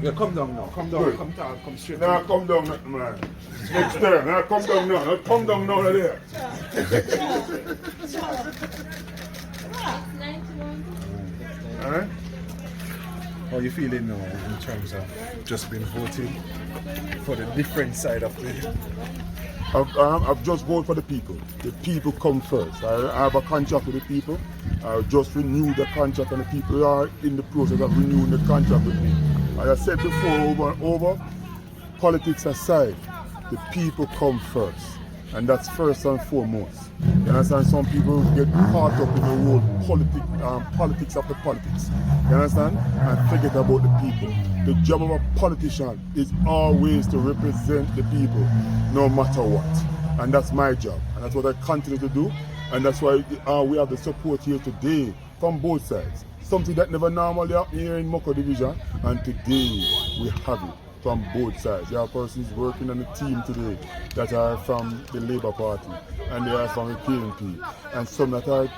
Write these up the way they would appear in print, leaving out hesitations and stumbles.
Yeah, come down now. Come down. Good. Come down. Come straight. Now come down, man. Next turn. Now come down now. Now come down now there. Alright? How are you feeling now in terms of just being voted for the different side of the... I've just voted for the people. The people come first. I have a contract with the people. I just renewed the contract and the people are in the process of renewing the contract with me. As I said before, over and over, politics aside, the people come first. And that's first and foremost. You understand? Some people get caught up in the whole politics of the politics. You understand? And forget about the people. The job of a politician is always to represent the people, no matter what. And that's my job. And that's what I continue to do. And that's why we have the support here today from both sides. Something that never normally happened here in Moko Division. And today we have it from both sides. There are persons working on the team today that are from the Labour Party and they are from the PNP. And some that are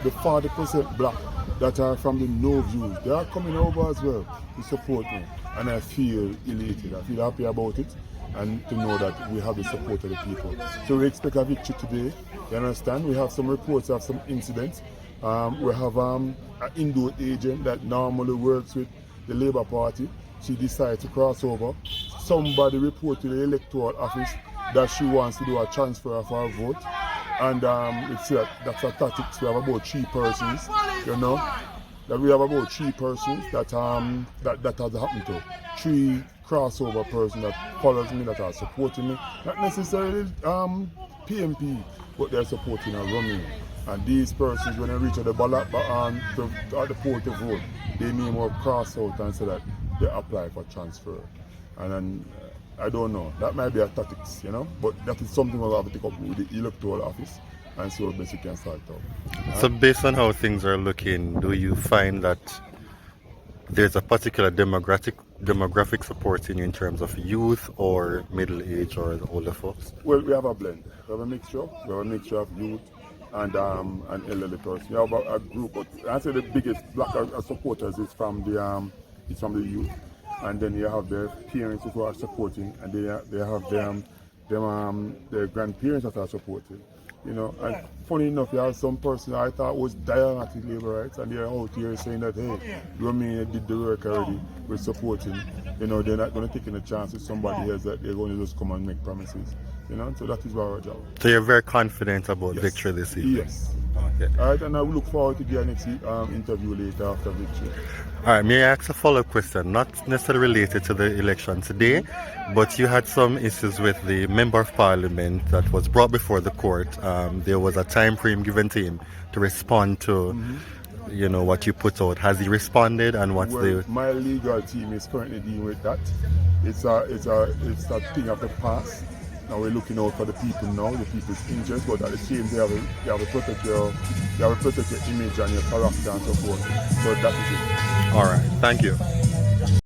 the 40% black that are from the No Views. They are coming over as well to support me. And I feel elated. I feel happy about it and to know that we have the support of the people. So we expect a victory today. You understand? We have some reports of some incidents. We have an indoor agent that normally works with the Labour Party. She decided to cross over. Somebody reported to the electoral office that she wants to do a transfer of her vote. And that's a tactics. We have about 3 persons, you know, that we have about 3 persons that has happened to. 3 crossover persons that follows me, that are supporting me. Not necessarily PNP, but they're supporting a Romaine. And these persons, when they reach at the ballot at the poll to vote, they name or cross out and say that they apply for transfer. And then I don't know. That might be a tactics, you know, but that is something we'll have to take up with the electoral office and see what best we can start out. So based on how things are looking, do you find that there's a particular demographic supporting you in terms of youth or middle age or the older folks? Well, we have a blend. We have a mixture. We have a mixture of youth and elderly persons. We have a group, but I'd say the biggest black supporters is from the youth. And then you have their parents who are supporting, and they have their grandparents that are supporting. You know, and funny enough, you have some person I thought was dying at the labor rights, and they're out here saying that, hey, Romaine did the work already, we're supporting. You know, they're not going to take any chance with somebody else that they're going to just come and make promises. You know, so that is our job. So you're very confident about victory this evening? Yes. Okay. All right, and I will look forward to getting next interview later after victory. All right, may I ask a follow-up question, not necessarily related to the election today, but you had some issues with the Member of Parliament that was brought before the court. There was a time frame given to him to respond to, you know, what you put out. Has he responded, and what's my legal team is currently dealing with that. It's a thing of the past. Now we're looking out for the people now, the people's interest, but at the same time you have to protect your image and your character and so forth. So that is it. All right, thank you.